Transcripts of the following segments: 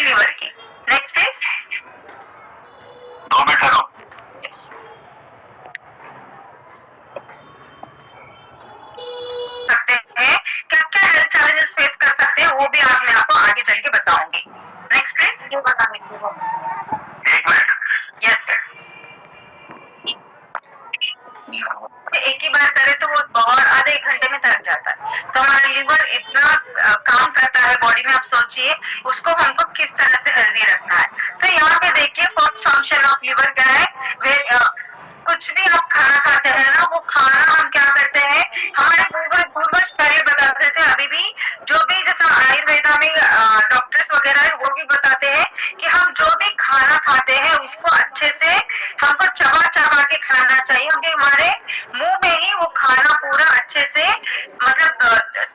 Liver की। Next please. 2 minute ठहरो। सकते हैं क्या क्या हेल्थ चैलेंजेस फेस कर सकते हैं वो भी आज मैं आपको आगे चल के बताऊंगी। Next please. 1 minute. Yes sir. एक ही बार करे तो वो बहुत आधे 1 घंटे में थक जाता है। तो हमारा लिवर इतना काम करता है बॉडी में, आप सोचिए उसको हमको किस तरह से हेल्दी रखना है। तो यहाँ पे देखिए फर्स्ट फंक्शन ऑफ लिवर क्या है, कुछ भी आप खाना खाते हैं ना, वो खाना हम क्या करते हैं, हमारे पूर्वज पहले बताते थे, अभी भी जो भी जैसा आयुर्वेदा में डॉक्टर्स वगैरह है वो भी बताते हैं कि हम जो भी खाना खाते हैं उसको अच्छे से हमको चबा चबा के खाना चाहिए, क्योंकि हमारे मुंह में ही वो खाना पूरा अच्छे से मतलब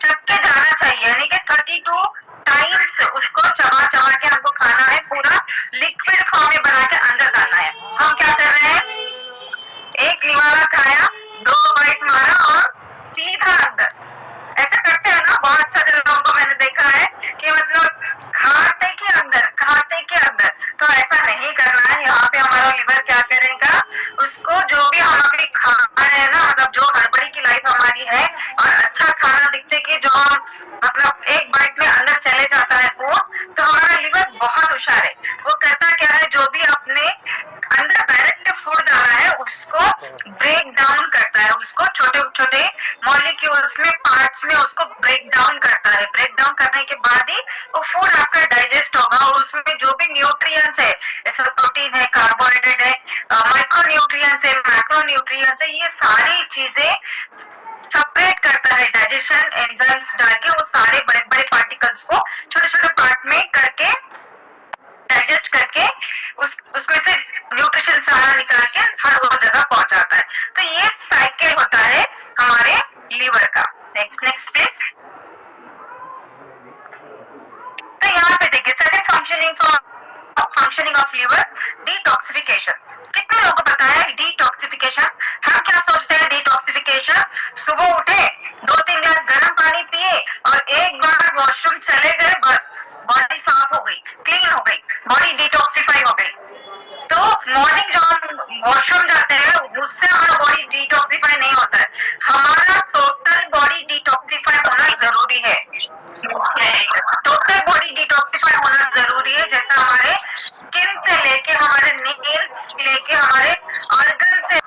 चख के जाना चाहिए, यानी कि 32 टाइम्स उसको चबा चबा के हमको खाना है, पूरा लिक्विड फॉर्म में बना के अंदर डालना है। हम क्या कर रहे हैं, एक निवाला खाया, 2 बाइट मारा और सीधा अंदर, ऐसा करते हैं ना बहुत सारे लोगों को मैंने देखा है कि मतलब खाते के अंदर खाते के अंदर। तो ऐसा नहीं करना है। यहाँ पे हमारा लिवर क्या करेगा, उसको जो भी हम अभी खा रहे हैं ना, मतलब जो हड़बड़ी की लाइफ हमारी है और अच्छा खाना दिखते कि जो हम मतलब एक बाइट में अंदर चले जाता है फूड, तो हमारा लिवर बहुत होशियार है। वो करता क्या है, जो भी अपने अंदर डायरेक्ट फूड डाला है उसको ब्रेक डाउन करता है, उसको छोटे छोटे मॉलिक्यूल्स में पार्ट्स में उसको ब्रेक डाउन करता है। ब्रेक डाउन करने के बाद ही वो फूड आपका डाइजेस्ट होगा और उसमें जो भी न्यूट्रिएंट्स है, जैसे प्रोटीन है, कार्बोहाइड्रेट है, माइक्रो न्यूट्रिएंट्स है, मैक्रो न्यूट्रिएंट्स है, ये सारी चीजें सेपरेट करता है डाइजेशन एंजाइम्स डाल के, वो सारे बड़े बड़े पार्टिकल्स को छोटे छोटे पार्ट में करके डाइजेस्ट करके उसमें से न्यूट्रिशन सारा निकाल के हर वो जगह पहुंचाता है। तो ये साइकिल होता है हमारे लीवर का। Next please. तो यहाँ पे देखिए second functioning of liver, detoxification. कितने लोगों को पता है डिटॉक्सिफिकेशन? हम क्या सोचते हैं डिटॉक्सिफिकेशन, सुबह उठे 2-3 गिलास गर्म पानी पिए और एक बार वॉशरूम चले गए, बस बॉडी साफ हो गई, क्लीन हो गई, बॉडी डिटॉक्सिफाई हो गई। तो मॉर्निंग जो हम वॉशरूम जाते हैं उससे हमारा बॉडी डिटॉक्सिफाई नहीं होता है, हमारा टोटल बॉडी डिटॉक्सिफाई होना जरूरी है। टोटल बॉडी डिटॉक्सिफाई होना जरूरी है, जैसा हमारे स्किन से लेके हमारे नेल्स लेके हमारे ऑर्गन से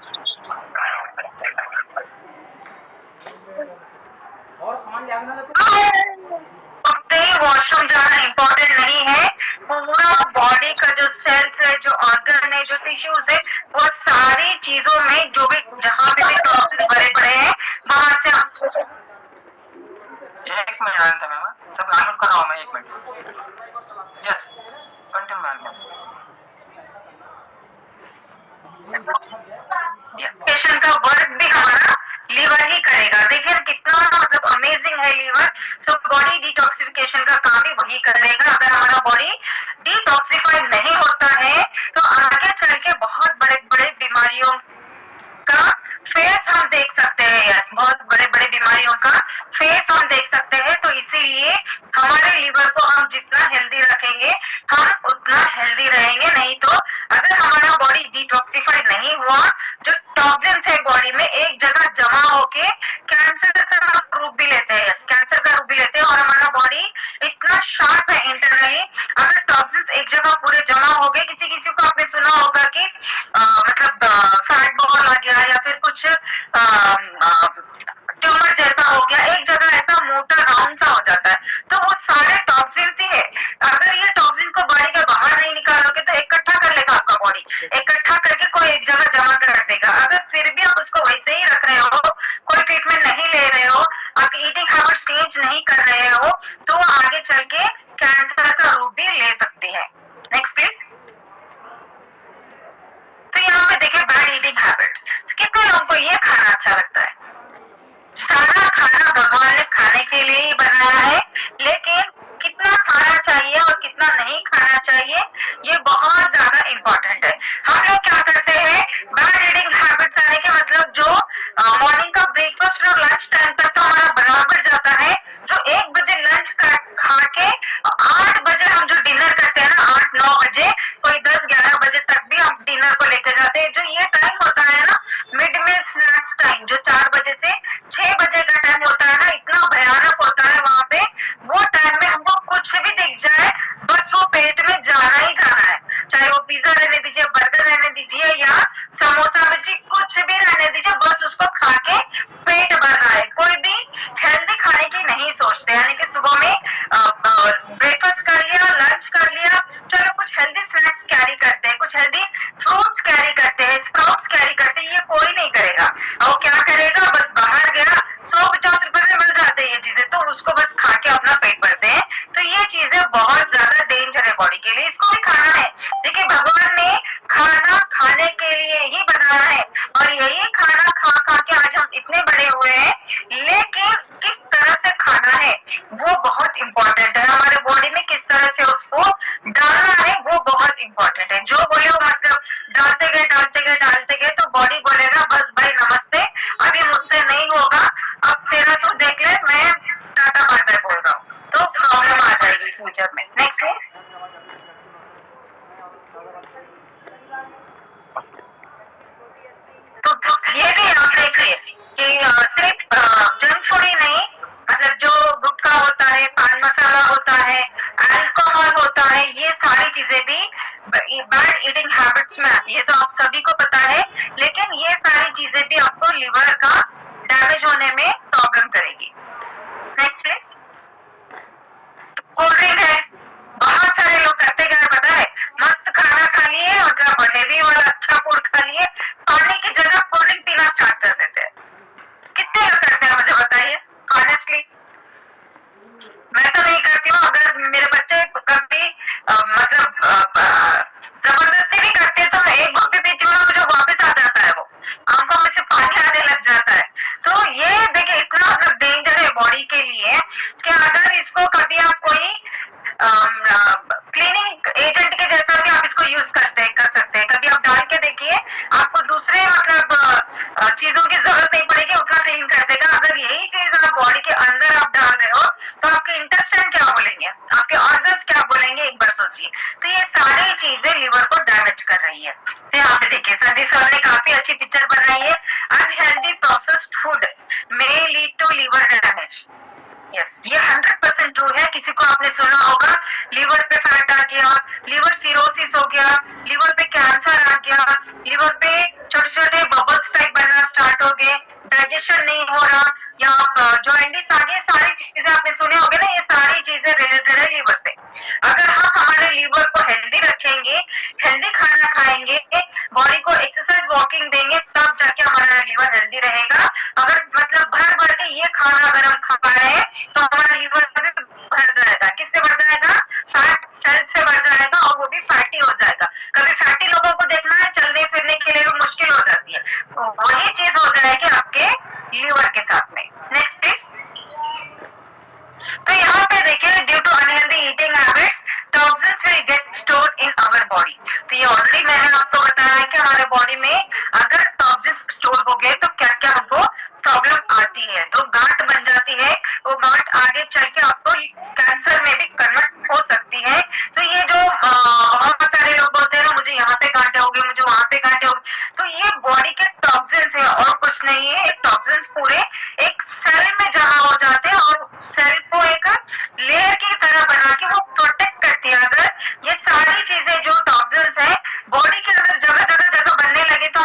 वॉशरूम जाना इम्पोर्टेंट नहीं है। पूरा बॉडी का जो सेल्स है, जो ऑर्गन है, जो टिश्यूज है, वो सारी चीजों में जो भी जहाँ पे भी टॉक्सिन भरे पड़े हैं वहां से हम 1 मिनट आनंद मैम, सब अनम्यूट कर रहा हूँ मैं, 1 minute. Yes continue ma'am. Patient का वर्क भी हमारा लीवर ही करेगा। देखिए कितना मतलब अमेजिंग है लीवर। सो बॉडी डिटॉक्सिफिकेशन का काम भी वही करेगा। अगर हमारा बॉडी डिटॉक्सिफाई नहीं होता है तो आगे चल के बहुत बड़े बड़े बीमारियों का फेस हम देख सकते हैं। यस, बहुत बड़े बड़े बीमारियों का फेस हम देख सकते हैं। तो इसीलिए हमारे लीवर को हम जितना हेल्दी रखेंगे हम उतना हेल्दी रहेंगे। नहीं तो अगर हमारा बॉडी डिटॉक्सिफाई नहीं हुआ, जो टॉक्सिन्स है बॉडी में एक जगह जमा होके कैंसर का रूप भी लेते हैं। कैंसर का रूप भी लेते हैं और हमारा बॉडी इतना शार्प है इंटरनली, अगर टॉक्सिन्स एक जगह पूरे जमा हो गए, किसी किसी को आपने सुना होगा कि मतलब फैट बॉल आ गया या फिर कुछ ट्यूमर जैसा हो गया, एक जगह ऐसा मोटा राउंड सा हो जाता है, तो वो सारे टॉक्सिन्स ही है। अगर ये टॉक्सिन को बॉडी के बाहर नहीं निकालोगे तो इकट्ठा कर लेगा आपका बॉडी, इकट्ठा करके कोई एक जगह जमा कर देगा। अगर फिर भी आप उसको वैसे ही रख रहे हो, कोई ट्रीटमेंट नहीं ले रहे हो, आप ईटिंग हैबिट चेंज नहीं कर रहे हो, तो वो आगे चल के कैंसर का रूप भी ले सकती है। Next please. तो यहाँ पे देखिए बैड ईटिंग हैबिट्स। कितने लोगों को ये खाना अच्छा लगता है? सारा खाना भगवान ने खाने के लिए ही बनाया है, लेकिन कितना खाना चाहिए और कितना नहीं खाना चाहिए ये बहुत ज्यादा इम्पोर्टेंट है। हम लोग क्या करते हैं, बैड ईटिंग हैबिट्स आने के मतलब जो मॉर्निंग का ब्रेकफास्ट और लंच टाइम तक तो हमारा बराबर जाता है। जो 1 बजे लंच खा के 8 बजे हम जो डिनर करते हैं ना, 9 बजे, कोई 10-11 बजे तक भी हम डिनर को लेके जाते हैं। जो ये टाइम होता है ना मिड मील स्नैक्स टाइम, जो 4 बजे से 6 बजे का टाइम होता है ना, इतना भयानक होता है वहां पे। वो टाइम में हमको कुछ भी दिख जाए बस वो पेट में जाना ही जाना है, चाहे वो पिज्जा रहने दीजिए, बर्गर रहने दीजिए या समोसा मिर्ची, कुछ भी रहने दीजिए, बस उसको खा के पेट भरना है। कोई भी हेल्दी खाने की नहीं सोचते, यानी कि सुबह में ब्रेकफास्ट कर लिया, लंच कर लिया, चलो कुछ हेल्दी स्नैक्स कैरी करते हैं, कुछ हेल्दी फ्रूट्स कैरी करते हैं, स्प्राउट्स कैरी करते हैं, ये कोई नहीं करेगा। और क्या करेगा, बस बाहर गया 100-50 रुपए में मिल जाते हैं ये चीजें, तो उसको बस खा के अपना पेट भरते हैं। तो ये चीजें बहुत ज्यादा डेंजर है बॉडी के लिए, इसको भी खाना है। देखिए भगवान ने खाना खाने के लिए ही बनाया है और यही खाना खा खा के आज हम इतने बड़े हुए हैं, लेकिन किस तरह से खाना है वो बहुत इंपॉर्टेंट है। हमारे बॉडी में किस तरह से उसको डालना है वो बहुत इंपॉर्टेंट है। जो बोले वो मतलब डालते गए तो बॉडी बोलेगा बस भाई नमस्ते, अभी मुझसे नहीं होगा, अब तेरा तू देख ले, मैं टाटा बाय बाय बोल रहा हूँ, तो प्रॉब्लम आ जाएगी फ्यूचर में। Next please. तो ये भी आप देखिए कि सिर्फ जंक फूड ही नहीं, मतलब जो गुटखा होता है, पान मसाला होता है, अल्कोहल होता है, ये सारी चीजें भी बैड ईटिंग हैबिट्स में आती है। तो आप सभी को पता है, लेकिन ये सारी चीजें भी आपको लिवर का डैमेज होने में प्रॉब्लम करेगी। Next please. कोल्ड ड्रिंक है, बहुत सारे लोग करते क्या है पता है, मस्त खाना खा लिए, मतलब हेवी वाला अच्छा फूड खा लिए, पानी की जगह कोल्ड ड्रिंक पीना स्टार्ट कर देते हैं। कितने लोग करते हैं मुझे बताइए ऑनेस्टली। मैं तो नहीं करती हूँ, अगर मेरे बच्चे कभी मतलब जबरदस्ती भी करते हैं तो मैं एक घूंट भी पीती हूँ, मुझे वापस आ जाता है, वो आंखों में से पानी आने लग जाता है। तो ये देखिए इतना मतलब डेंजर है बॉडी के लिए कि अगर इसको कभी आप कोई क्लीनिंग एजेंट के जैसा भी आप इसको यूज कर सकते हैं, कभी आप डाल के देखिए, आपको दूसरे मतलब चीजों की जरूरत नहीं पड़ेगी, उतना क्लीन कर देगा। अगर यही चीज आप बॉडी के अंदर आप डाल रहे हो तो आपके इंटेस्टाइन क्या बोलेंगे, आपके ऑर्गन्स क्या बोलेंगे, एक बार सोचिए। तो ये सारी चीजें लिवर को डैमेज कर रही है। तो यहाँ पे देखिए संदीप सर ने काफी अच्छी पिक्चर बनाई है, unhealthy processed food may lead to liver damage. Yes, ये 100% ट्रू है। किसी को आपने सुना होगा लिवर पे फैट आ गया, लिवर सिरोसिस हो गया, लिवर पे कैंसर आ गया, लिवर पे छोटे छोटे बबल्स टाइप बनना स्टार्ट हो गए, डाइजेशन नहीं हो रहा, या जॉइंटिस आ गए, सारी चीजें आपने सुने होंगे ना, ये सारी चीजें रिलेटेड है लिवर से। अगर हम हमारे लिवर को हेल्दी रखेंगे, हेल्दी खाना खाएंगे, बॉडी को एक्सरसाइज वॉकिंग देंगे, तब जाके हमारा लिवर हेल्दी रहेगा। अगर मतलब भर के ये खाना अगर हम खा रहे हैं तो हमारा लिवर भी भर जाएगा। किससे भर जाएगा? फैट सेल से भर जाएगा, और वो भी फैटी हो जाएगा। कभी फैटी लोगों को देखना है, चलने फिरने के लिए मुश्किल हो जाती है, तो वही चीज हो जाएगी आपके लिवर के साथ में। Next please. तो यहाँ पे देखिए, due to unhealthy eating habits toxins will get stored in our body. तो ये ऑलरेडी मैंने आपको बताया है कि हमारे बॉडी में अगर टॉक्सिन्स स्टोर हो गए तो क्या क्या हमको प्रॉब्लम आती है। तो गांठ बन जाती है, वो गांठ आगे चल के आपको कैंसर में भी कन्वर्ट हो सकती है। तो ये जो बहुत सारे लोग बोलते हैं ना, मुझे यहाँ पे गांठें होगी, मुझे वहां पे गांठें होगी, तो ये बॉडी के टॉक्सिन्स है और कुछ नहीं है। टॉक्सिन्स पूरे एक सेल में जमा हो जाते हैं और सेल को एक लेयर की तरह बना के वो प्रोटेक्ट करती है। अगर ये सारी चीजें जो टॉक्सिन्स है बॉडी के अंदर जगह जगह बनने लगे तो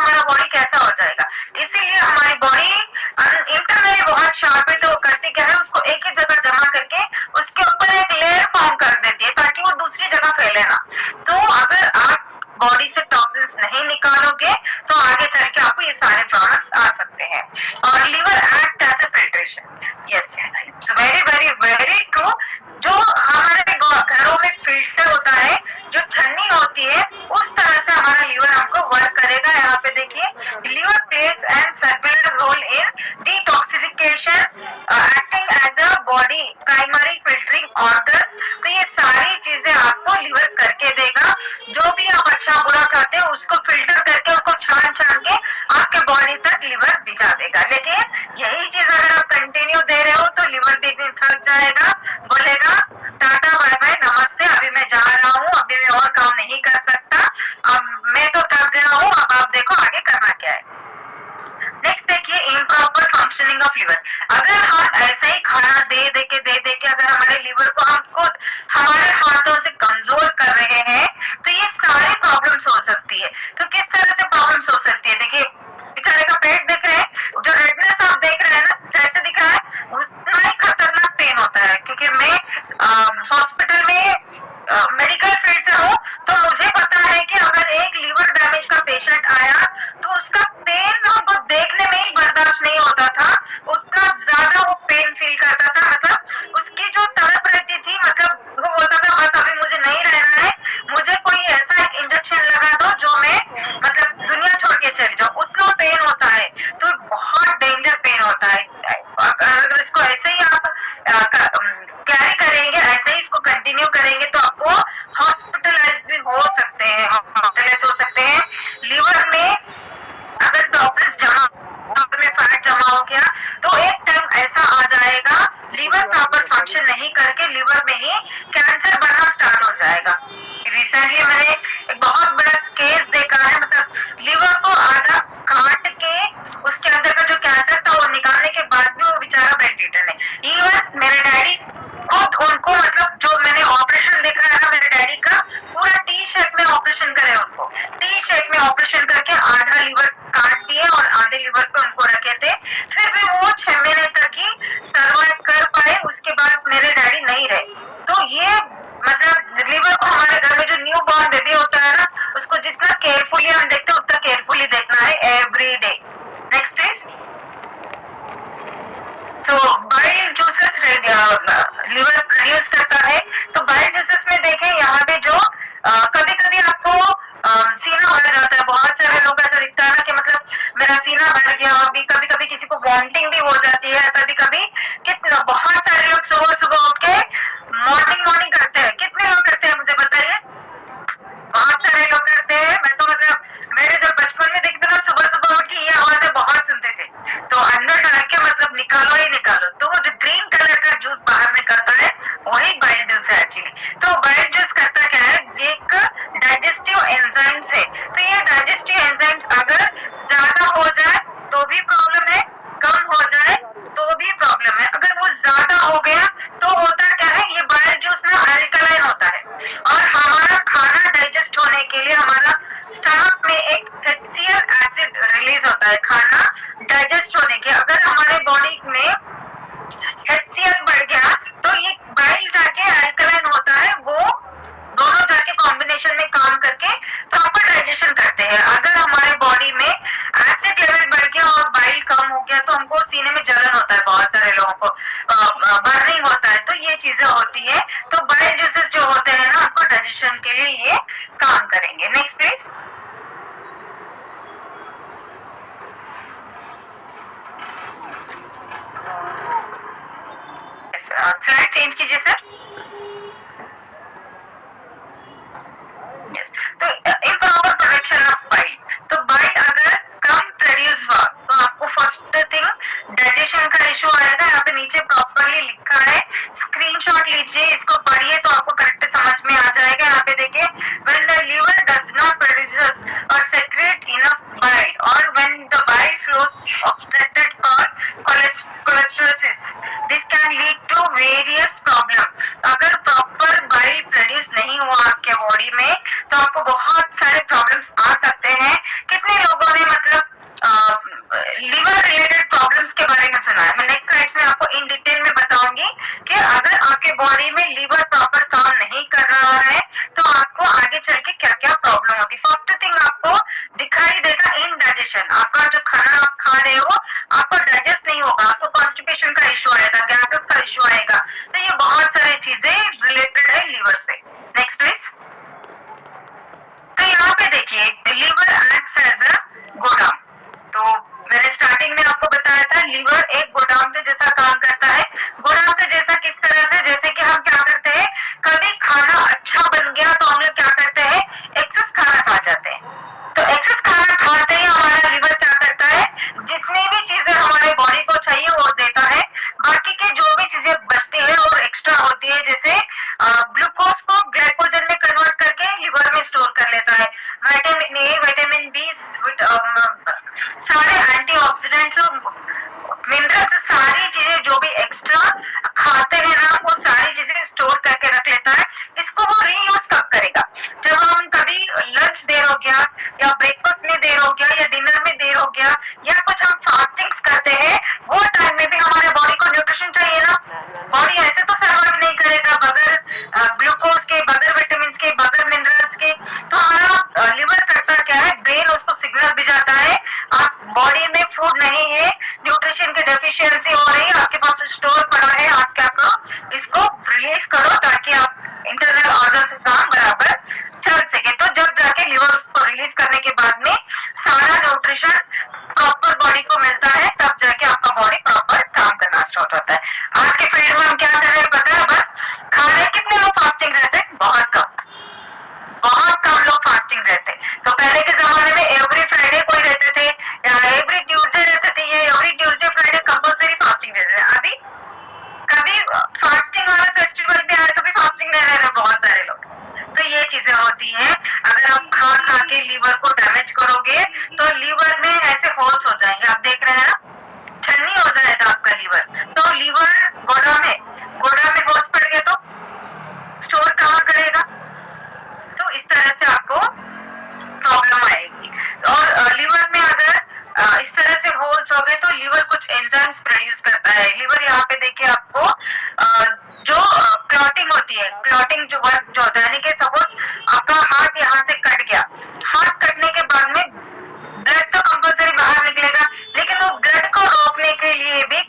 हाथों से कमजोर कर रहे हैं, तो ये सारी प्रॉब्लम्स हो सकती है। तो किस तरह से प्रॉब्लम्स हो सकती है, देखिए बेचारे का पेट देख रहे हैं, जो रेडनेस आप देख रहे हैं ना, जैसे दिख रहा है उतना ही खतरनाक पेन होता है। क्योंकि मैं हॉस्पिटल में मेडिकल फील्ड से हूँ, तो मुझे पता है कि अगर एक लीवर डैमेज का पेशेंट आया तो उसका पेन हमको देखने में ही बर्दाश्त नहीं होता था, उतना ज्यादा वो पेन फील करता था। मतलब उसकी जो तड़प रहती थी, मतलब वो बोलता था बस अभी मुझे नहीं रहना है, मुझे कोई ऐसा इंजेक्शन लगा दो जो मैं मतलब दुनिया छोड़ के चली जाऊँ, उतना पेन होता है। तो बहुत डेंजर पेन होता है। अगर इसको ऐसे ही आप कैरी करेंगे, ऐसे ही इसको कंटिन्यू करेंगे, तो आपको हॉस्पिटलाइज भी हो सकते हैं, हॉस्पिटलाइज हो सकते हैं। लीवर में अगर टॉक्सिन्स में फैट जमा हो गया तो एक टाइम ऐसा आ जाएगा, लीवर प्रॉपर फंक्शन नहीं करके लीवर में ही कैंसर बनना स्टार्ट हो जाएगा। रिसेंटली मैंने एक बहुत बड़ा केस देखा है, मतलब लीवर को आधा काट के उसके अंदर का जो कैंसर था वो निकालने के बाद भी वो बेचारा बेडरिडन है। इवन मेरे डैडी खुद उनको, मतलब जो मैंने ऑपरेशन देखा है ना मेरे डैडी का, पूरा टी शेप में ऑपरेशन करे, उनको टी शेप में ऑपरेशन करके आधा लीवर काट दिए और आधे लीवर पे उनको रखे थे। फिर भी वो 6 महीने तक ही सर्वाइव कर पाए, उसके बाद मेरे डैडी नहीं रहे। तो ये मतलब लीवर को, हमारे घर में जो न्यू बॉर्न बेबी होता है ना, उसको जितना केयरफुली हम देखते हैं उतना केयरफुली देखना है every day. Next please. So bile juices liver produce करता है। तो बाइल जूसेस में देखें यहाँ पे जो कभी कभी आपको सीना भर जाता है, बहुत सारे लोग ऐसा दिखता है ना कि मतलब मेरा सीना भर गया, अभी कभी कभी किसी को वॉमिटिंग भी हो जाती है, कभी कभी कितना, बहुत सारे लोग सुबह सुबह उठ के मॉर्निंग करते हैं। कितने लोग करते हैं मुझे बताइए? बहुत सारे लोग करते हैं। मैं तो मतलब मेरे जब बचपन में देखते ना, सुबह सुबह उठ के ये आवाजें बहुत सुनते थे, तो अंदर डाल के मतलब निकालो ही निकालो, तो वो जो ग्रीन कलर का जूस बाहर निकलता है वही बाइल जूस है एक्चुअली। तो बाइल जूस करता क्या है, एक डाइजेस्टिव एंजाइम्स है। तो ये डाइजेस्टिव एंजाइम्स अगर ज्यादा हो जाए तो भी प्रॉब्लम है, कम हो जाए तो भी प्रॉब्लम है। अगर वो ज्यादा हो गया तो होता क्या है, ये बाइल जूस ना अल्कलाइन होता है, और हमारा खाना डाइजेस्ट होने के लिए हमारा स्टमक में एक HCl एसिड रिलीज होता है खाना डाइजेस्ट होने के। अगर हमारे बॉडी में HCl बढ़ गया तो ये बाइल जाके अल्कलाइन होता है, वो दोनों जाके कॉम्बिनेशन में काम करके प्रॉपर डाइजेशन करते हैं। अगर हमारे बॉडी में एसिड लेवल बढ़ गया और बाइल कम हो गया तो हमको सीने में जलन होता है, बहुत सारे लोगों को बर्निंग होता है, तो ये चीजें होती है। तो बाइल जूसेस जो होते हैं ना, आपको डाइजेशन के लिए ये काम करेंगे। Next please. स्लाइड चेंज कीजिए सर। यस, तो इम्प्रॉपर प्रोडक्शन ऑफ बाइल। तो बाइल अगर कम प्रोड्यूस हुआ तो आपको फर्स्ट थिंग डाइजेशन का इशू आएगा। यहाँ पे नीचे प्रॉपरली लिखा है, स्क्रीनशॉट लीजिए, इसको पढ़िए तो आपको करेक्ट समझ में आ जाएगा। यहाँ पे देखिए, when the liver does not produce or secrete enough bile or when the bile flows obstructed or cholestasis, this can lead to various problem. अगर प्रॉपर बाइल प्रोड्यूस नहीं हुआ आपके बॉडी में तो आपको बहुत सारे प्रॉब्लम्स आ सकते हैं। कितने लोगों ने मतलब लीवर रिलेटेड प्रॉब्लम्स के बारे में सुना है? मैं नेक्स्ट स्लाइड्स में आपको इन डिटेल में बताऊंगी कि अगर आपके बॉडी में लीवर प्रॉपर काम नहीं कर रहा है तो आपको आगे चल के क्या क्या प्रॉब्लम होती है। फर्स्ट थिंग आपको दिखाई देगा इनडाइजेशन, आपका जो खाना आप खा रहे हो आपको डाइजेस्ट नहीं होगा, आपको कॉन्स्टिपेशन का इशू आएगा, गैसेस का इशू आएगा। तो ये बहुत सारी चीजें रिलेटेड है लीवर से। Next please. तो यहाँ पे देखिए, लीवर एक्ट्स एज अ गोदाम। तो मैंने स्टार्टिंग में आपको बताया था, लीवर एक गोदाम के जैसा काम करता है। गोदाम के जैसा किस तरह से, जैसे कि हम क्या करते हैं, कभी खाना अच्छा बन गया तो हम लोग क्या करते हैं, एक्सेस खाना खा जाते हैं। तो एक्सेस खाना खाते ही हमारा लीवर क्या करता है, जितनी भी चीजें हमारे बॉडी को चाहिए वो देता है, बाकी के जो भी चीजें बचती है और एक्स्ट्रा होती है, जैसे ग्लूकोज को ग्लाइकोजन में कन्वर्ट करके लीवर में स्टोर कर लेता है। विटामिन ए, विटामिन बी, सारे एंटीऑक्सीडेंट्स, मिनरल्स, सारी चीजें जो भी एक्स्ट्रा चीजें होती हैं। अगर आप खा खा के लीवर को डैमेज करोगे तो लीवर में ऐसे होल्स हो जाएंगे, आप देख रहे हैं ना, छन्नी हो जाएगा आपका लीवर। तो लीवर गोड़ा में होल्स पड़ गए तो स्टोर कहाँ करेगा, तो इस तरह से आपको प्रॉब्लम आएगी। और लीवर में अगर इस तरह से होल्स हो गए तो लीवर कुछ एंजाइम्स प्रोड्यूस करता है। लीवर यहाँ पे देखिए आपको जो क्लॉटिंग होती है, क्लॉटिंग जो वर्क जो होता है, यानी कि सपोज आपका हाथ यहाँ से कट गया, हाथ कटने के बाद में ब्लड तो कंपल्सरी बाहर निकलेगा, लेकिन वो ब्लड को रोकने के लिए भी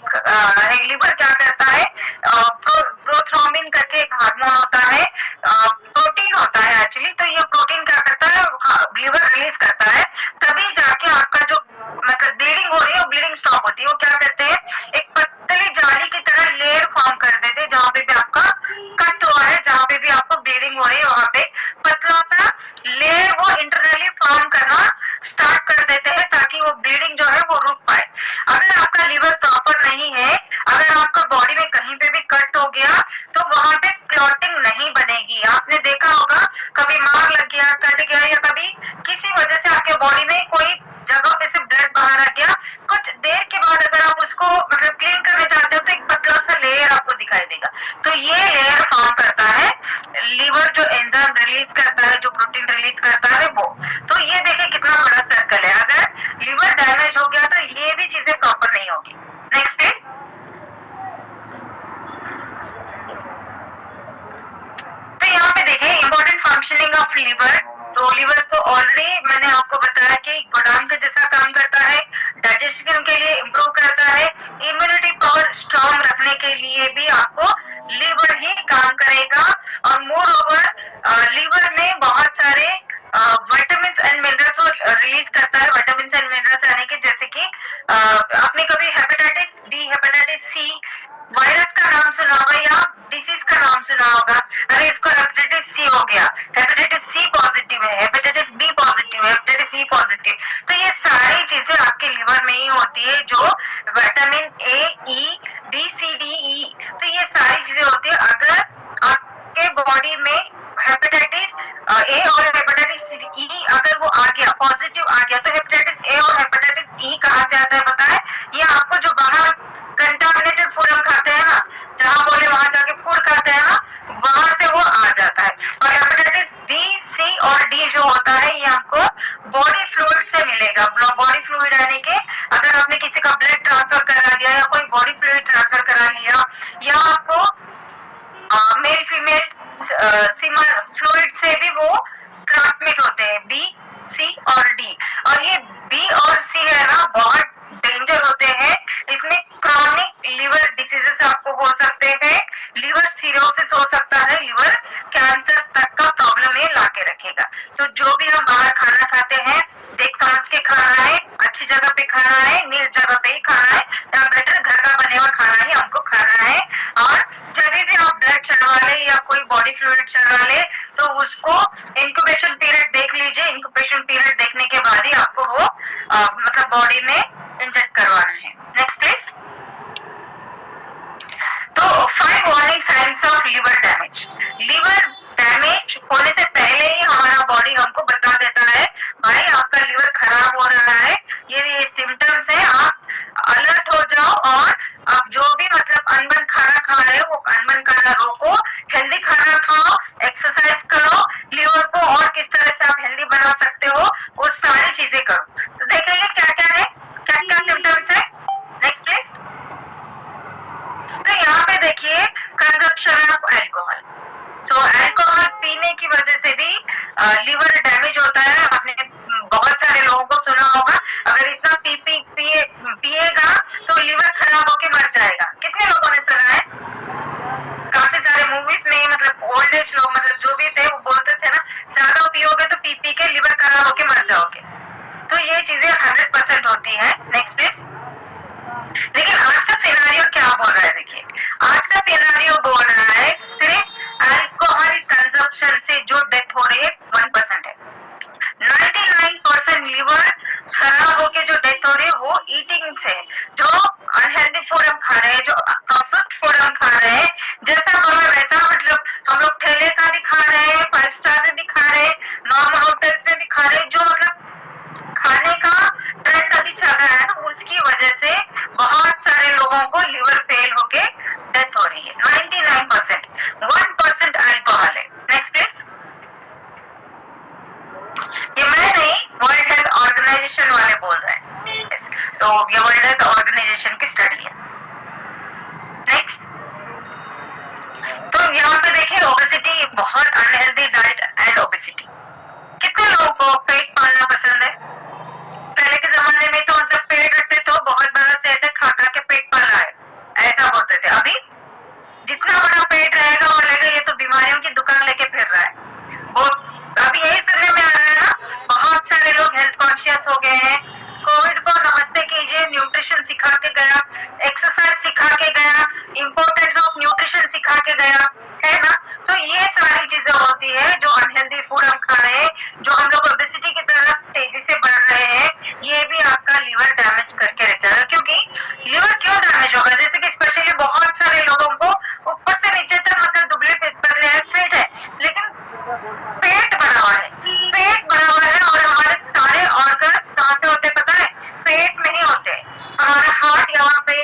लीवर क्या करता है, प्रोथ्रोम्बिन करके एक हार्मोन होता है, प्रोटीन होता है एक्चुअली, तो ये प्रोटीन क्या करता है, लीवर रिलीज करता है, तभी जाके आपका जो मतलब ब्लीडिंग हो रही है वो ब्लीडिंग स्टॉप होती है। वो क्या करते हैं, एक पतली जाली की तरह लेयर फॉर्म कर देते हैं, जहाँ पे भी आपका कट हुआ है, जहाँ पे भी आपको ब्लीडिंग हो रही है, वहां पे पतला सा लेयर वो इंटरनली फॉर्म करना स्टार्ट कर देते हैं, ताकि वो ब्लीडिंग जो है वो रुक पाए। अगर आपका लीवर प्रॉपर नहीं है, अगर आपका बॉडी में कहीं पे भी कट हो गया तो वहां पे क्लॉटिंग नहीं बनेगी। आपने देखा होगा कभी मार लग गया, कट गया, या कभी किसी वजह से आपके बॉडी में कोई जगह पे से ब्लड बाहर आ गया, कुछ देर के बाद अगर आप उसको मतलब क्लीन करना चाहते हो तो एक पतला सा लेयर आपको दिखाई देगा। तो ये लेयर फॉर्म करता है लीवर, जो एंजाइम रिलीज करता है, जो प्रोटीन रिलीज करता है वो। तो ये देखिए कितना बड़ा सर्कल है। अगर लीवर डैमेज हो गया तो ये भी चीजें प्रॉपर नहीं होगी। Next please. तो यहाँ पे देखिए इंपॉर्टेंट फंक्शनिंग ऑफ लीवर। तो लीवर को ऑलरेडी मैंने आपको बताया कि गोदाम के जैसा काम करता है, डाइजेशन के लिए इम्प्रूव करता है, इम्यूनिटी पावर स्ट्रॉन्ग रखने के लिए भी आपको लीवर ही काम करेगा। और मोर ओवर लीवर में बहुत सारे विटामिन एंड मिनरल्स रिलीज करता है। विटामिन एंड मिनरल्स यानी कि जैसे कि आपने कभी hepatitis B, hepatitis C virus का नाम सुना होगा या डिसीज का नाम सुना होगा। अरे इसको हेपेटाइटिस सी हो गया, हेपेटाइटिस सी पॉजिटिव है, हेपेटाइटिस बी पॉजिटिव है, हेपेटाइटिस सी पॉजिटिव। तो ये सारी चीजें आपके लिवर में ही होती है, जो vitamin A, E, B, C, D, E, तो ये सारी चीजें होती है। अगर आपके बॉडी में हेपेटाइटिस ए और हेपेटाइटिस ई अगर वो आ गया, पॉजिटिव आ गया, तो हेपेटाइटिस ए और हेपेटाइटिस ई कहाँ से आता है पता है? ये आपको जो बाहर कंटामिनेटेड फूड हम खाते हैं ना, जहाँ बोले वहां जाके फूड खाते हैं ना, वहां से वो आ जाता है। और हेपेटाइटिस बी, सी और डी जो होता है ये आपको बॉडी फ्लूइड से मिलेगा। बॉडी फ्लूइड यानी कि अगर आपने किसी का ब्लड ट्रांसफर करा दिया या कोई बॉडी फ्लूइड ट्रांसफर करा लिया, या आपको मेल फीमेल सीमन फ्लूइड से भी वो ट्रांसमिट होते हैं, बी, सी और डी। और ये बी और सी है ना बहुत डेंजर होते हैं। इसमें क्रॉनिक लिवर डिसीजेस आपको हो सकते हैं, लिवर सिरोसिस हो सकता है, लिवर कैंसर तक का प्रॉब्लम ये ला के रखेगा। तो जो भी हम बाहर खाना खाते हैं देख समझ के खाना है, अच्छी जगह पे खाना है, नीच जगह पे ही खाना है, या बेटर घर का बने हुआ खाना ही हमको खाना है। और जब भी आप ब्लड चढ़वा ले या कोई बॉडी फ्लूइड चढ़वा ले तो उसको इंक्यूबेशन पीरियड देख लीजिए। इंक्यूबेशन पीरियड देखने के बाद ही आपको वो मतलब बॉडी में इंजेक्ट करवाना है। Next please. तो 5 warning science of liver damage. Liver damage होने से पहले ही हमारा बॉडी हमको बता देता है भाई आपका लिवर खराब हो रहा है, ये सिम्टम्स है, आप अलर्ट हो जाओ। और आप जो भी मतलब अनबन खाना खा रहे हो वो अनबन खाना रोको, हेल्दी खाना खाओ, एक्सरसाइज करो, लिवर को और किस तरह से आप हेल्दी बना सकते हो वो सारी चीजें करो। तो देखेंगे क्या क्या है, क्या क्या सिम्टम्स है। Next please. तो यहाँ पे देखिए consumption of alcohol. So alcohol पीने की वजह से भी लिवर डैमेज होता है। आपने बहुत सारे लोगों को सुना होगा अगर इतना पिएगा तो लिवर खराब होके मर जाएगा। कितने लोगों ने सुना है? काफी सारे मूवीज में मतलब ओल्ड एज लोग मतलब जो भी थे वो बोलते थे ना, ज्यादा पियोगे तो पी के लिवर खराब होके मर जाओगे। तो ये चीजें 100% होती है। Next please. लेकिन आज का सिनेरियो क्या बोल रहा है? देखिए आज का सिनेरियो बोल रहा है सिर्फ अल्कोहल कंजप्शन से जो डेथ हो रही है 1% है। 99% लिवर खराब होके जो डेथ हो रही है वो ईटिंग से, जो अनहेल्दी फूड हम खा रहे हैं, जो प्रोसेस्ड फूड हम खा रहे हैं, जैसा बोला वैसा मतलब हम लोग ठेले का भी खा रहे हैं, 5 स्टार में भी खा तो ये वर्ल्ड हेल्थ ऑर्गेनाइजेशन की स्टडी है। नेक्स्ट, तो यहाँ पे देखिए ओबेसिटी, बहुत अनहेल्दी डाइट एंड ओबेसिटी। कितने लोगों को पेट पालना पसंद है? पहले के जमाने में तो जब पेट रखते तो बहुत बड़ा सेट है, खा खा के पेट पाला है, ऐसा बोलते थे। अभी जितना बड़ा पेट रहेगा वो लगेगा ये तो बीमारियों की दुकान लेके फिर रहा है। वो अभी यही सुनने में आ रहा है ना, बहुत सारे लोग हेल्थ कॉन्शियस हो गए हैं। कोविड को नमस्ते कीजिए, न्यूट्रिशन सिखा के गया, एक्सरसाइज सिखा के गया, इम्पोर्टेंस ऑफ न्यूट्रिशन सिखा के गया, है ना। तो ये सारी चीजें होती है जो अनहेल्दी फूड हम खा रहे हैं, जो हम लोग ओबेसिटी की तरफ तेजी से बढ़ रहे हैं, ये भी आपका लीवर डैमेज करके रखेगा। क्योंकि लीवर क्यों डैमेज होगा? जैसे कि स्पेशली बहुत सारे लोगों को ऊपर से नीचे तक मतलब दुबले पतले हैं, फिट है, लेकिन पेट बड़ा हुआ है, पेट बड़ा हुआ है। और हमारे सारे ऑर्गन्स कहाँ पे होते हैं पता है? पेट में ही होते हैं। हमारा हार्ट यहाँ पे,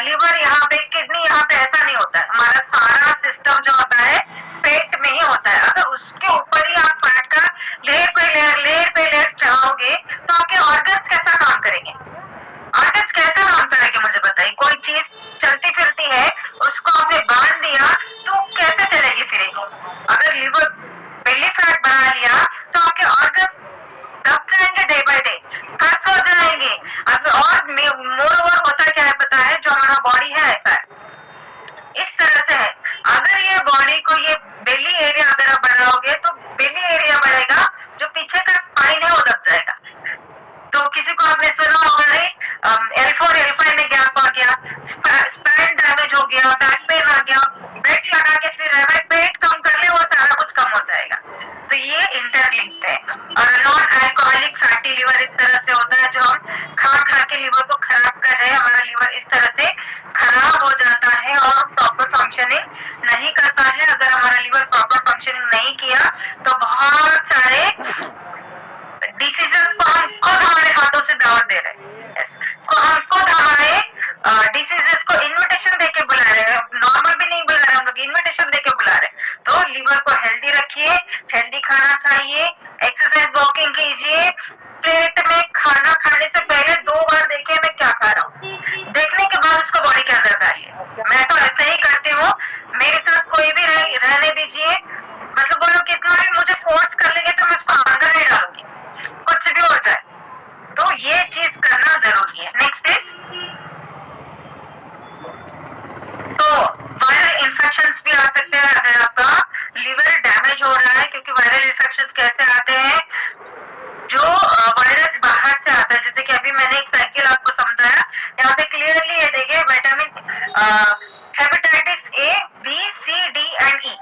लिवर यहाँ पे, किडनी यहाँ पे, ऐसा नहीं होता है। हमारा सारा सिस्टम जो होता है पेट में ही होता है। अगर उसके ऊपर ही आप फैट का लेयर पे लेयर चढ़ाओगे तो आपके ऑर्गन्स कैसा काम करेंगे? ऑर्गन्स कैसा काम करेंगे मुझे बताइए। कोई चीज चलती फिरती है, उसको आपने बांध दिया तो कैसे चलेगी फिरेगी? अगर लिवर बेली फैट बढ़ा लिया तो आपके ऑर्गन्स दब जाएंगे, डे बाय डे कस हो जाएंगे। और मोर ओवर होता क्या है पता है? जो हमारा बॉडी है ऐसा है, इस तरह से है। अगर ये बॉडी को, ये बेली एरिया अगर आप बढ़ाओगे तो बेली एरिया बढ़ेगा, जो पीछे का स्पाइन है वो दब जाएगा। तो किसी को आपने सुना होगा L4 L5 में गैप आ गया, स्पाइन डैमेज हो गया, बैक पेन आ गया, बेल्ट लगा के फिर रह रहा है, पेट कम कर ले वो सारा कुछ कम हो जाएगा। तो ये इंटरलिंक्ड है। और नॉन अल्कोहलिक फैटी लिवर इस तरह से होता है, जो हम खा खा के लिवर को खराब कर रहे हैं। हमारा लिवर इस तरह से खराब हो जाता है और प्रॉपर फंक्शनिंग नहीं करता है। अगर हमारा लिवर प्रॉपर फंक्शनिंग नहीं किया तो बहुत सारे डिसीजेस को हम खुद हमारे हाथों से दावत दे रहे हैं। हम खुद हमारे डिसीजेस को इन्विटेशन देके बुला रहे हैं, नॉर्मल भी नहीं बुला रहे हम लोग, इन्विटेशन देके बुला रहे हैं। तो लिवर को हेल्दी रखिए, हेल्दी खाना खाइए, एक्सरसाइज वॉकिंग कीजिए। प्लेट में खाना खाने से पहले 2 बार देखिए मैं क्या खा रहा हूँ, देखने के बाद उसको बॉडी के अंदर डालिए। मैं तो ऐसे ही करती हूँ, मेरे साथ कोई भी रहने दीजिए, मतलब वो लोग कितना भी मुझे फोर्स कर लेंगे तो मैं उसको अंदर नहीं डालूंगी, कुछ भी हो जाए। तो ये चीज करना जरूरी है। नेक्स्ट इज, तो वायरल इन्फेक्शंस भी आ सकते हैं अगर आपका लिवर डैमेज हो रहा है। क्योंकि वायरल इन्फेक्शंस कैसे आते हैं? जो वायरस बाहर से आता है, जैसे कि अभी मैंने एक साइकिल आपको समझाया, यहाँ पे क्लियरली ये देखिए vitamin hepatitis A, B, C, D and E।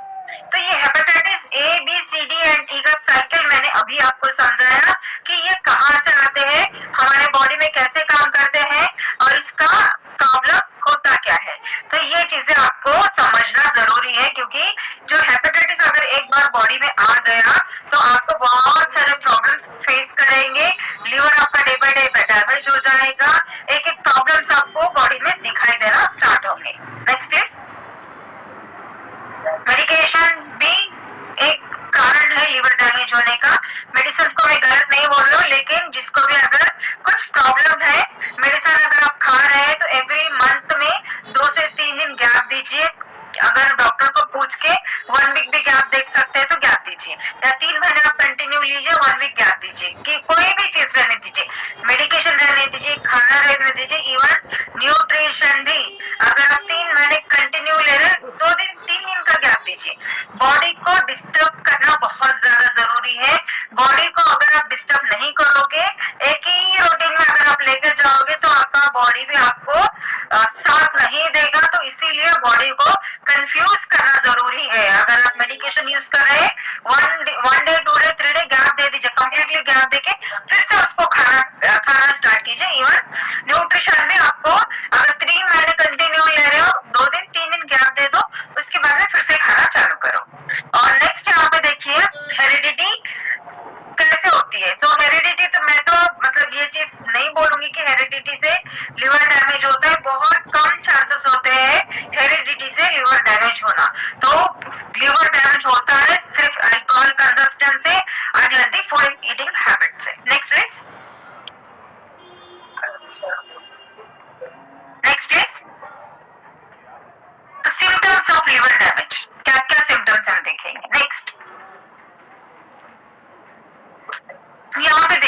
तो ये hepatitis A, B, C, D and E का साइकिल मैंने अभी आपको समझाया कि ये कहाँ से आते हैं, हमारे बॉडी में कैसे काम करते हैं और इसका प्रॉब्लम होता क्या है। तो ये चीजें आपको समझना जरूरी है, क्योंकि जो हेपेटाइटिस अगर एक बार बॉडी में आ गया तो आपको बहुत सारे प्रॉब्लम्स फेस करेंगे। लिवर आपका डे बाय डे डैमेज हो जाएगा, एक एक प्रॉब्लम्स आपको बॉडी में दिखाई देना स्टार्ट होंगे। Next please. मेडिकेशन भी एक कारण है लिवर डैमेज होने का। मेडिसिन को मैं गलत नहीं बोल रहा हूँ, लेकिन जिसको भी अगर कुछ प्रॉब्लम है, मेडिसिन अगर आप खा रहे हैं तो एवरी मंथ में 2 से 3 दिन गैप दीजिए। अगर डॉक्टर को पूछ के 1 वीक भी गैप देख सकते हैं तो गैप दीजिए, या 3 महीने आप कंटिन्यू लीजिए, 1 वीक गैप दीजिए। कि कोई भी चीज रहने दीजिए, मेडिकेशन रहने दीजिए, खाना रहने दीजिए, इवन न्यूट्रिशन भी। अगर आप 3 महीने कंटिन्यू ले रहे हैं, 3 दिन का गैप दीजिए। बॉडी को डिस्टर्ब करना बहुत ज्यादा जरूरी है। बॉडी को अगर आप डिस्टर्ब नहीं करोगे, एक ही रूटीन में अगर आप लेकर जाओगे तो आपका बॉडी भी आपको साथ नहीं देगा। तो इसीलिए बॉडी को कंफ्यूज करना जरूरी है। अगर आप मेडिकेशन यूज कर रहे हैं, 1 डे 2 डे 3 डे गैप दे दीजिए, कंप्लीटली गैप देके फिर से उसको खाना स्टार्ट कीजिए। इवन न्यूट्रिशन में आपको अगर 3 महीने कंटिन्यू ले रहे हो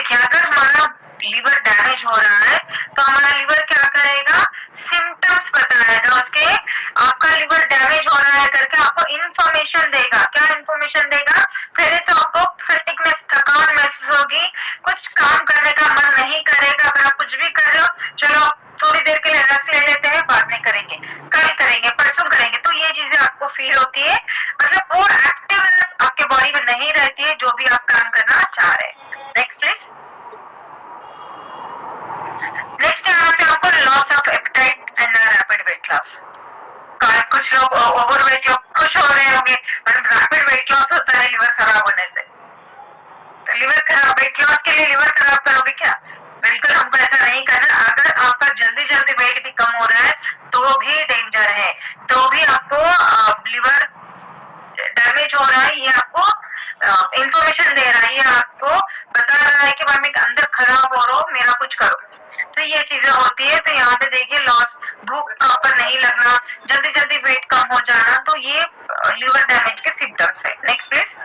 देखिए अगर हमारा लीवर डैमेज हो रहा है तो हमारा लीवर क्या करेगा, सिम्टम्स बताएगा उसके, आपका लीवर डैमेज हो रहा है करके आपको इंफॉर्मेशन देगा। क्या इंफॉर्मेशन देगा, पहले तो आपको फटीगनेस, थकान महसूस होगी, कुछ काम करने का मन नहीं करेगा। अगर आप कुछ भी कर रहे हो, चलो थोड़ी देर के लिए रेस्ट ले लेते हैं, बाद में करेंगे, कल करेंगे, परसों करेंगे, तो ये चीजें आपको फील होती है। मतलब वो एक्टिवनेस आपके बॉडी में नहीं रहती है जो भी आप काम करना चाह रहे हैं। Next please. नेक्स्ट यहाँ पे आपको loss of appetite and rapid weight loss. कुछ लोग ओवरवेट लोग खुश हो रहे होंगे, मतलब रैपिड वेट लॉस होता है लिवर खराब होने से। तो लिवर खराब, वेट लॉस के लिए लिवर खराब करोगे क्या? बिल्कुल हमको ऐसा नहीं करना। अगर आपका जल्दी जल्दी वेट भी कम हो रहा है तो भी डेंजर है, तो भी आपको लिवर डैमेज हो रहा है, ये आपको इंफॉर्मेशन दे रहा है, ये आपको बता रहा है कि मैं अंदर खराब हो रहा हूँ, मेरा कुछ करो। तो ये चीजें होती है। तो यहाँ पे देखिए लॉस, भूख प्रॉपर नहीं लगना, जल्दी जल्दी वेट कम हो जाना, तो ये लिवर डैमेज के सिम्टम्स है। Next please.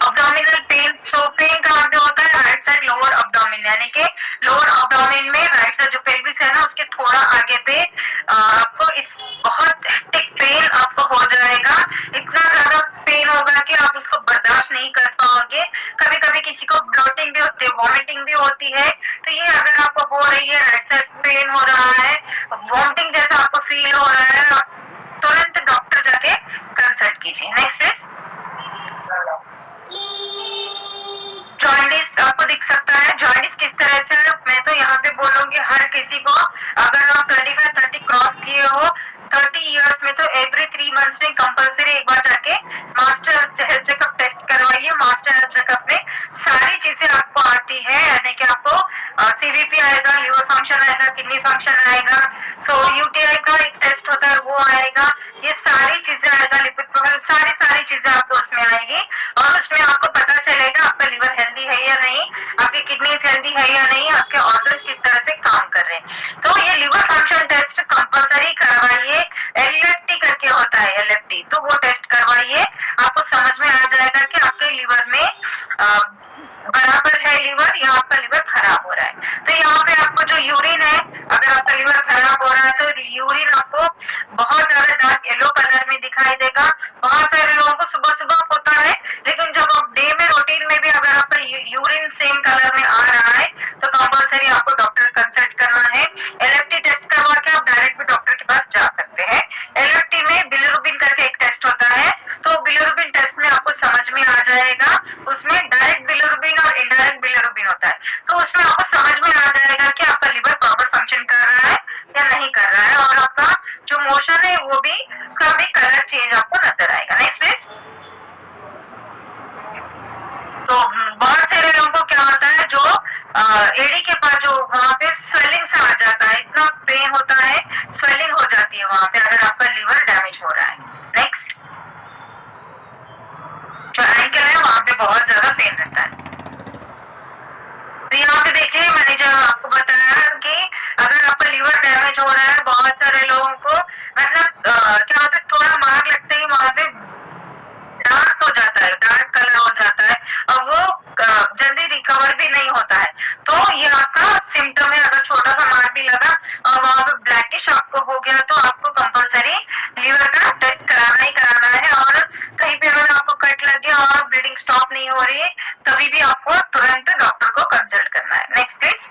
Abdominal pain. So pain कहाँ पे होता है, राइट साइड लोअर अब्डोमिन, यानी कि लोअर अब्डोमिन में राइट साइड जो पेल्विस है ना उसके थोड़ा आगे पे आपको इस बहुत हेक्टिक पेन आपको हो जाएगा। इतना ज्यादा पेन होगा कि आप उसको बर्दाश्त नहीं कर पाओगे। कभी कभी किसी को ब्लोटिंग भी होती है, वॉमिटिंग भी होती है। तो ये अगर आपको हो रही है, राइट साइड पेन हो रहा है, वॉमिटिंग जैसा आपको फील हो रहा है, आप तुरंत डॉक्टर जाके कंसल्ट कीजिए। Next please. जॉइंटिस आपको दिख सकता है। जॉइंटिस किस तरह से है, मैं तो यहाँ पे बोलूंगी हर किसी को, अगर आप 25-30 क्रॉस किए हो, 30 इयर्स में तो एवरी 3 मंथ्स में कंपल्सरी एक बार जाके मास्टर हेल्थ चेकअप टेस्ट करवाइए। मास्टर हेल्थ चेकअप में सारी चीजें आपको आती है, यानी कि आपको सीवीपी आएगा, लिवर फंक्शन आएगा, किडनी फंक्शन आएगा, सो यूटीआई का एक टेस्ट होता है वो आएगा, ये सारी चीजें आएगा, लिपिड प्रोफाइल, सारी चीजें आपको उसमें आएगी। और उसमें आपको पता चलेगा आपका लिवर हेल्दी है या नहीं, आपकी किडनी हेल्दी है या नहीं, आपके ऑर्गन्स किस तरह से काम कर रहे हैं। तो ये लिवर फंक्शन टेस्ट कंपल्सरी करवाइए। एलएफटी करके होता है, एलएफटी, तो वो टेस्ट करवाइए, आपको समझ में आ जाएगा कि आपके लिवर में बराबर है लिवर या आपका लिवर खराब हो रहा है। तो यहाँ पे आपको जो यूरिन है, अगर आपका लिवर खराब हो रहा है तो यूरिन आपको बहुत ज्यादा डार्क येलो कलर में दिखाई देगा। बहुत सारे लोगों को सुबह सुबह होता है, लेकिन जब आप डे में रूटीन में भी अगर आपका यूरिन सेम कलर में आ रहा है तो कंपल्सरी आपको डॉक्टर कंसल्ट करना है। एलएफटी टेस्ट करवा के आप डायरेक्ट भी डॉक्टर के पास जा सकते हैं। एलएफटी में बिलिरुबिन करके एक टेस्ट होता है, तो बिलिरुबिन टेस्ट में आपको समझ में आ जाएगा, उसमें डायरेक्ट बिलिरुबिन और इनडायरेक्ट बिलिरुबिन होता है, तो उसमें आपको समझ में आ जाएगा कि आपका लिवर प्रॉपर फंक्शन कर रहा है या नहीं कर रहा है, और आपका जो मोशन है वो भी, उसका भी कलर चेंज आपको नजर आएगा। Next please. तो बहुत सारे लोगों को क्या होता है, जो एडी के पास जो वहाँ पे स्वेलिंग सा आ जाता है, इतना पेन होता है, स्वेलिंग हो जाती है वहाँ पे अगर आपका लिवर डैमेज हो रहा है। नेक्स्ट। जो एंकल है वहाँ पे बहुत ज्यादा पेन रहता है। तो यहाँ पे देखिए मैंने जो आपको बताया कि अगर आपका लिवर डैमेज हो रहा है, बहुत सारे लोगों को मतलब क्या होता है, थोड़ा मार्क लगते ही वहाँ पे डार्क हो जाता है, डार्क कलर हो जाता है, और वो जल्दी रिकवर भी नहीं होता है। तो ये आपका सिम्टम है। अगर छोटा सा मार्क भी लगा और वहाँ पे ब्लैकिश आपको हो गया तो आपको कंपल्सरी लिवर का टेस्ट कराना ही कराना है। और कहीं पे अगर आपको कट लग गया और ब्लीडिंग स्टॉप नहीं हो रही है, तभी भी आपको तुरंत डॉक्टर को कंसल्ट करना है। Next please.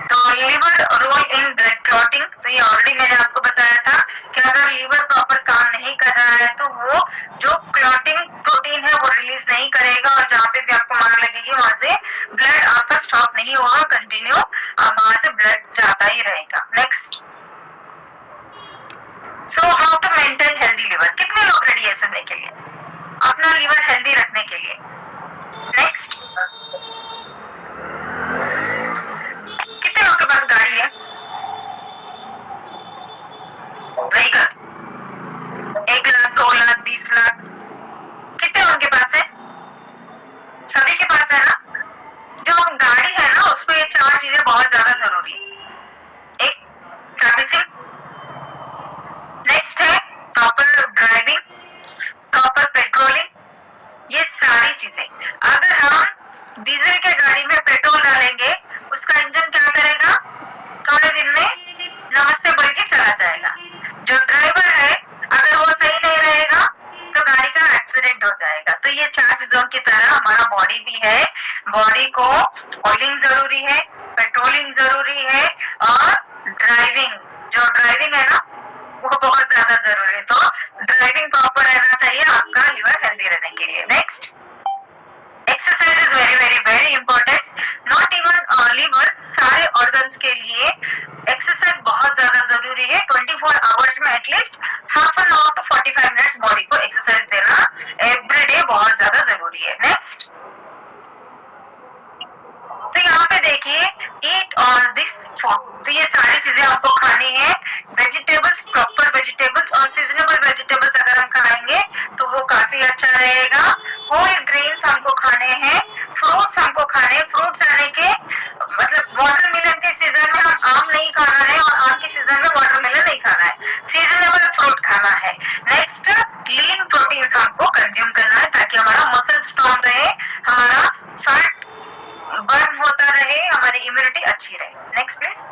तो liver role in blood clotting, तो ये ऑलरेडी मैंने आपको बताया था कि अगर लिवर प्रॉपर काम नहीं कर रहा है तो वो जो क्लॉटिंग प्रोटीन है वो रिलीज नहीं करेगा, और जहाँ पे भी आपको मार लगेगी वहां से ब्लड आपका स्टॉप नहीं होगा, कंटिन्यू वहां से ब्लड जाता ही रहेगा। Next. So how to maintain healthy liver. कितने लोग रेडी है सुनने के लिए, अपना लिवर हेल्दी रखने के लिए? नेक्स्ट। कितने लोगों के पास गाड़ी है, व्हीकल? 1 लाख, 2 लाख, 20 लाख, कितने लोगों के पास है? सभी के पास है ना। जो गाड़ी है ना उसको ये 4 चीजें बहुत ज्यादा जरूरी है। एक, सर्विसिंग। नेक्स्ट है proper driving, proper patrolling, diesel के गाड़ी में पेट्रोल डालेंगे, उसका इंजन क्या करेगा, थोड़े दिन में नमस्ते बोल के चला जाएगा। जो ड्राइवर है अगर वो सही नहीं रहेगा तो गाड़ी का एक्सीडेंट हो जाएगा। तो ये 4 चीजों की तरह हमारा बॉडी भी है। बॉडी को ऑयलिंग जरूरी है, पेट्रोलिंग जरूरी है और ड्राइविंग है ना वो बहुत ज्यादा जरूरी है। तो ड्राइविंग प्रॉपर रहना चाहिए आपका लिवर हेल्दी रहने के लिए। Next, exercise is very very very important. Not even liver, सारे ऑर्गन्स के लिए एक्सरसाइज बहुत ज्यादा जरूरी है। 24 आवर्स में at least half an hour to 45 minutes body को एक्सरसाइज देना एवरी डे बहुत ज्यादा जरूरी है। नेक्स्ट, तो यहाँ पे देखिए ईट ऑल दिस फूड, तो ये सारी चीजें हमको खानी है। वेजिटेबल्स, प्रॉपर वेजिटेबल्स और सीजनेबल वेजिटेबल्स अगर हम खाएंगे तो वो काफी अच्छा रहेगा। होल ग्रेन्स हमको खाने हैं, फ्रूट्स हमको खाने, फ्रूट्स आने के मतलब वाटरमेलन के सीजन में हम आम नहीं खाना है और आम के सीजन में वाटरमेलन नहीं खाना है, सीजनेबल फ्रूट खाना है। नेक्स्ट, लीन प्रोटीन हमको कंज्यूम करना है ताकि हमारा मसल स्ट्रॉन्ग रहे, हमारा फैट बर्न होता रहे, हमारी इम्यूनिटी अच्छी रहे। नेक्स्ट प्लीज,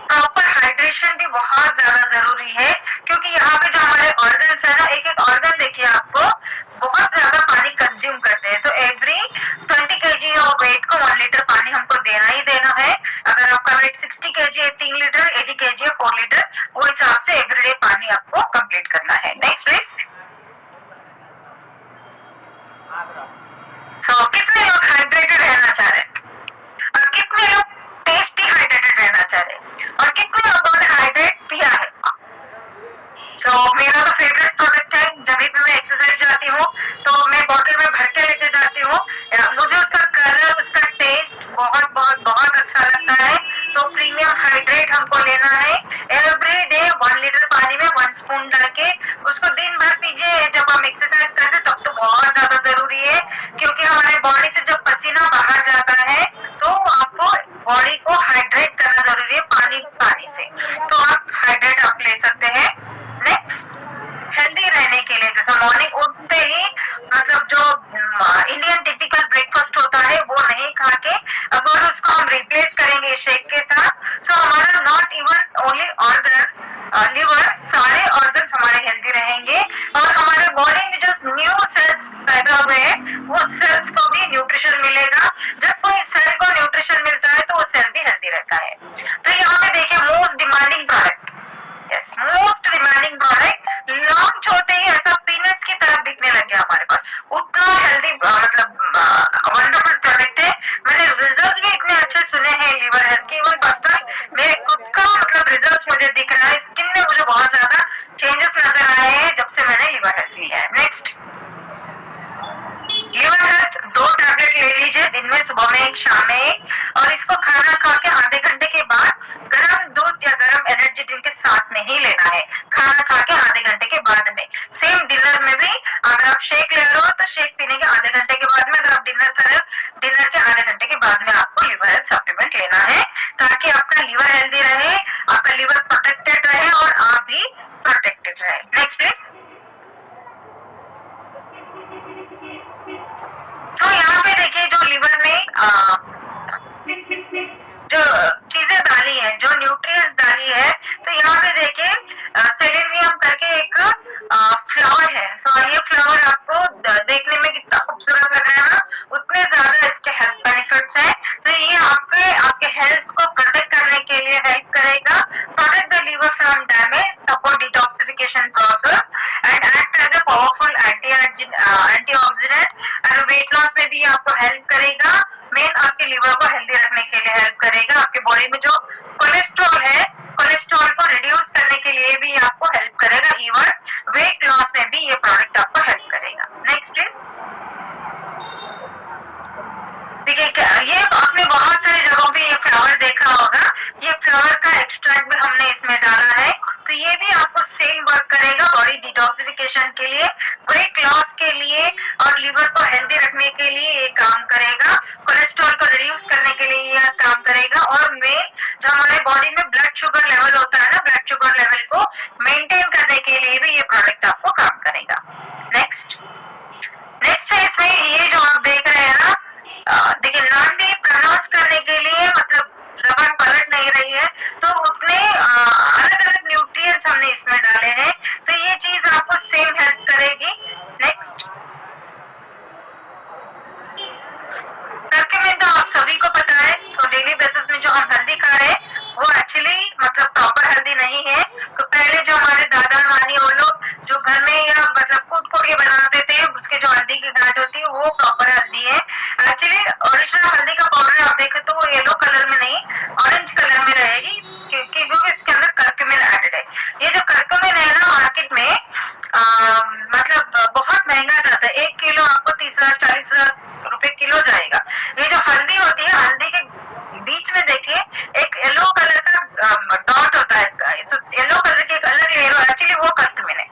प्रॉपर हाइड्रेशन भी बहुत ज्यादा जरूरी है क्योंकि यहाँ पे जो हमारे ऑर्गन्स है ना, एक एक ऑर्गन देखिए आपको बहुत ज्यादा पानी कंज्यूम करते हैं। तो एवरी 20 kg ऑफ वेट को 1 लीटर पानी हमको देना ही देना है। अगर आपका वेट 60 kg है 3 लीटर, 80 kg है 4 लीटर, वो हिसाब से एवरीडे पानी आपको कंप्लीट करना है। नेक्स्ट प्लीज, कितने लोग हाइड्रेटेड रहना चाह रहे हैं और कितने लोग टेस्टी हाइड्रेटेड रहना चाह रहे हैं और कितने लोगों ने हाइड्रेट पिया है। मेरा तो फेवरेट प्रोडक्ट है, जब भी मैं एक्सरसाइज जाती हूँ तो मैं बॉटल में भर के लेके जाती हूँ। मुझे उसका कलर, उसका टेस्ट बहुत बहुत बहुत अच्छा लगता है। तो प्रीमियम हाइड्रेट हमको लेना है। एवरी डे 1 लीटर पानी में 1 स्पून डाल के उसको दिन भर पीजिए। जब हम एक्सरसाइज करते तब तो बहुत ज्यादा जरूरी है क्योंकि हमारे बॉडी से जब पसीना बाहर जाता है तो आपको बॉडी को हाइड्रेट करना जरूरी है पानी से। तो आप हाइड्रेट आप ले सकते हैं। नेक्स्ट, हेल्दी रहने के लिए जैसे मॉर्निंग उठते ही मतलब जो इंडियन टिपिकल ब्रेकफास्ट होता है वो नहीं खा के अगर उसको हम रिप्लेस करेंगे शेक के साथ, सो हमारा not even only organ liver, सारे ऑर्गन्स हमारे हेल्दी रहेंगे और हमारे बॉडी में जो न्यू सेल्स पैदा हुए हैं वो सेल्स को भी न्यूट्रिशन मिलेगा। जब कोई सेल को न्यूट्रिशन मिलता है तो वो सेल भी हेल्दी रहता है। तो यहाँ पे देखिए most demanding product, yes most demanding product launch होते ही ऐसा पीनट्स की तरह बिकने लग गया हमारे पास, उतना हेल्दी मतलब वंडरफुल प्रोडक्ट है। मैंने रिजल्ट्स भी इतने अच्छे सुने हैं लिवर हेल्थ के, इवन पर्सनल मेरे खुद का मतलब रिजल्ट्स मुझे दिख रहा है, स्किन में मुझे बहुत ज्यादा चेंजेस नजर आए हैं जब से मैंने लिवर हेल्थ लिया है। नेक्स्ट, लिवर हेल्थ 2 टैबलेट ले लीजिए, दिन में सुबह में एक, शाम में एक, और इसको खाना खा के आधे घंटे के बाद गर्म दूध या गर्म एनर्जी ड्रिंक के साथ में ही लेना है। खाना खा के आधे घंटे के बाद में, सेम डिनर में भी अगर आप शेक ले रहे हो तो शेक पीने के आधे घंटे के बाद में, अगर आप डिनर कर रहे हो डिनर के आधे घंटे के बाद में आपको लिवर हेल्थ सप्लीमेंट लेना है ताकि आपका लिवर हेल्दी रहे, आपका लिवर प्रोटेक्टेड रहे और आप भी प्रोटेक्टेड रहे। नेक्स्ट प्लीज, तो यहाँ पे देखिए जो लिवर में जो चीजें डाली है, जो न्यूट्रिएंट्स डाली है, तो यहाँ पे देखिए सेलेनियम करके एक फ्लावर है। सो ये फ्लावर आपको देखने में कितना खूबसूरत लग रहा है ना, उतने ज्यादा इसके हेल्थ बेनिफिट्स हैं। तो ये आपके हेल्थ को प्रोटेक्ट करने के लिए हेल्प करेगा। Protect the liver from damage, support detoxification process and act as a powerful antioxidant और वेट लॉस में भी आपको हेल्प करेगा। मेन आपके लिवर को हेल्दी रखने के लिए हेल्प करेगा। आपके बॉडी में जो कोलेस्ट्रॉल है, कोलेस्ट्रॉल को रिड्यूस करने के लिए भी आपको हेल्प करेगा। इवन वेट लॉस में भी ये प्रोडक्ट आपको हेल्प करेगा। नेक्स्ट प्लीज, देखिए ये आपने बहुत सारी जगहों पे ये फ्लावर देखा होगा, ये फ्लावर का एक्सट्रैक्ट भी हमने इसमें डाला है। तो ये भी आपको सेम वर्क करेगा बॉडी डिटॉक्सिफिकेशन के लिए, वेट लॉस के लिए और लिवर को हेल्दी रखने के लिए ये काम करेगा। कोलेस्ट्रॉल को रिड्यूस करने के लिए ये काम करेगा और मेन जो हमारे बॉडी में ब्लड शुगर लेवल होता है ना, ब्लड शुगर लेवल को मेंटेन करने के लिए भी ये प्रोडक्ट आपको काम करेगा। नेक्स्ट है इसमें ये जो आप देख रहे हैं ना, कहानी वो लोग जो घर में या मतलब कूट के बनाते थे, उसके जो हल्दी की गांठ होती है वो प्रॉपर हल्दी है। एक्चुअली ओरिजिनल हल्दी का पाउडर आप देखें तो वो येलो कलर में नहीं, ऑरेंज कलर में रहेगी, क्योंकि इसके अंदर कर्क्यूमिन एडेड है। ये जो कर्क्यूमिन है ना, मार्केट में मतलब बहुत महंगा जाता है। 1 किलो आपको 30,000 40,000 रुपए किलो जाएगा। ये जो हल्दी होती है, हल्दी के बीच में देखिए एक येलो कलर का डॉट होता है, येलो कलर की एक अलग लेयर, एक्चुअली वो कर्क्यूमिन है।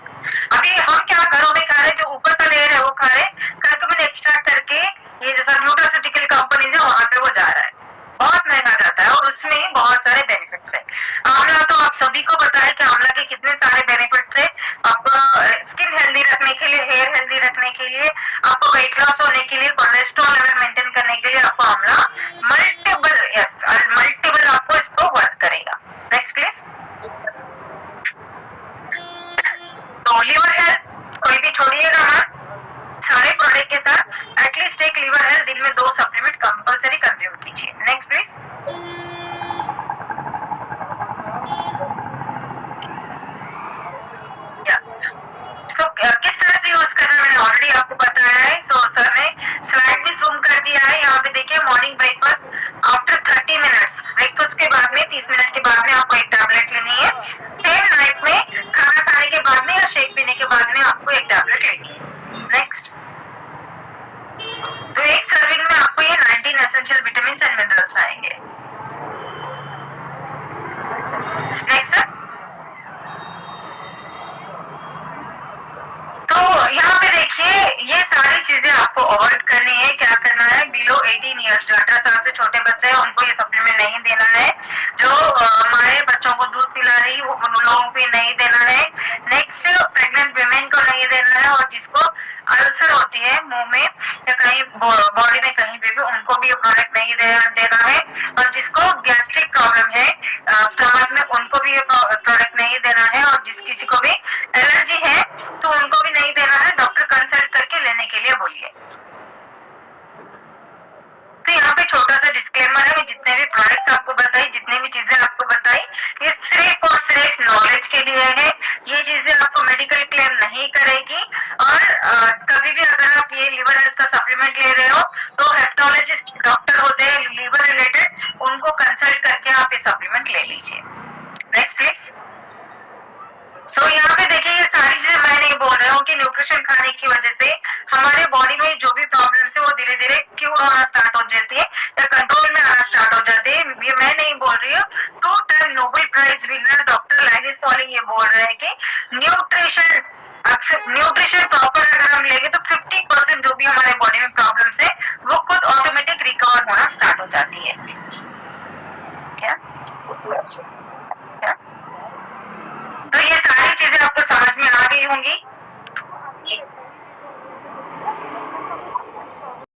अभी हम क्या घरों में खा रहे, जो ऊपर का लेयर है वो खा रहे, कर्क्यूमिन एक्सट्रैक्ट करके ये जैसा न्यूट्रास्यूटिकल कंपनीज है वहां पे वो जा रहा है, बहुत महंगा जाता है और उसमें बहुत सारे बेनिफिट्स है। आंवला तो आप सभी को पता है कि आंवला के कितने सारे बेनिफिट्स है। आपको स्किन हेल्दी रखने के लिए, हेयर हेल्दी रखने के लिए, आपको वेट लॉस होने के लिए, कोलेस्ट्रॉल लेवल मेंटेन करने के लिए आपको आंवला मल्टीपल आपको इसको वर्क करेगा। Next please. तो लीवर हेल्थ कोई भी छोड़िएगा मत, सारे प्रोडक्ट के साथ एटलीस्ट एक लीवर हेल्थ दिन में 2 सप्लीमेंट कंपल्सरी कंज्यूम कीजिए। Next please. किस तरह से यूज करना मैंने ऑलरेडी आपको बताया है। सो सर ने स्लाइड भी जूम कर दिया है। यहाँ पे देखिए morning breakfast after 30 minutes, breakfast के बाद में 30 मिनट के बाद में आपको एक टैबलेट लेनी है। सेम नाइट में खाना खाने के बाद में या शेक पीने के बाद में आपको एक टैबलेट लेनी है। नेक्स्ट। तो एक सर्विंग में आपको ये 19 एसेंशियल विटामिन एंड मिनरल्स आएंगे। Next sir. तो यहाँ पे देखिए ये सारी चीजें आपको अवॉइड करनी है। क्या करना है, बिलो 18 ईयर्स जो 18 साल से छोटे बच्चे हैं उनको ये सप्लीमेंट नहीं देना है। जो माए बच्चों को दूध पिला रही वो उन लोगों को नहीं देना है। नेक्स्ट, प्रेग्नेंट विमेन को नहीं देना है, और जिसको अल्सर होती है मुंह में या कहीं बॉडी में कहीं पे भी, उनको भी ये प्रोडक्ट नहीं देना है। और जिसको गैस्ट्रिक प्रॉब्लम है स्टमक में, उनको भी ये प्रोडक्ट नहीं देना है। और जिस किसी को भी एलर्जी है तो उनको भी नहीं देना है। डॉक्टर कंसल्ट करके लेने के लिए बोलिए। तो यहाँ पे छोटा सा डिस्क्लेमर है, मैं जितने भी प्रोडक्ट्स आपको बताई, जितने भी चीजें आपको बताई, ये सिर्फ और सिर्फ नॉलेज के लिए है। ये चीजें आपको मेडिकल क्लेम नहीं करेगी। और कभी भी अगर आप ये लिवर हेल्थ का सप्लीमेंट ले रहे हो तो हेप्टोलॉजिस्ट डॉक्टर होते हैं लिवर रिलेटेड, उनको कंसल्ट करके आप ये सप्लीमेंट ले लीजिए। Next please. सो यहाँ पे देखिए ये सारी चीजें मैं नहीं बोल रहा हूँ कि न्यूट्रिशन खाने की वजह से हमारे बॉडी में जो भी प्रॉब्लम्स है वो धीरे धीरे क्यों होना स्टार्ट हो जाती है या कंट्रोल में आना स्टार्ट हो जाती है, ये मैं नहीं बोल रही हूँ। 2 time Nobel prize winner doctor Linus Pauling ये बोल रहे हैं कि न्यूट्रिशन प्रॉपर अगर हम लेंगे तो 50% जो भी हमारे बॉडी में प्रॉब्लम्स है वो खुद ऑटोमेटिक रिकवर होना स्टार्ट हो जाती है। क्या तो ये सारी चीजें आपको समझ में आ गई होंगी।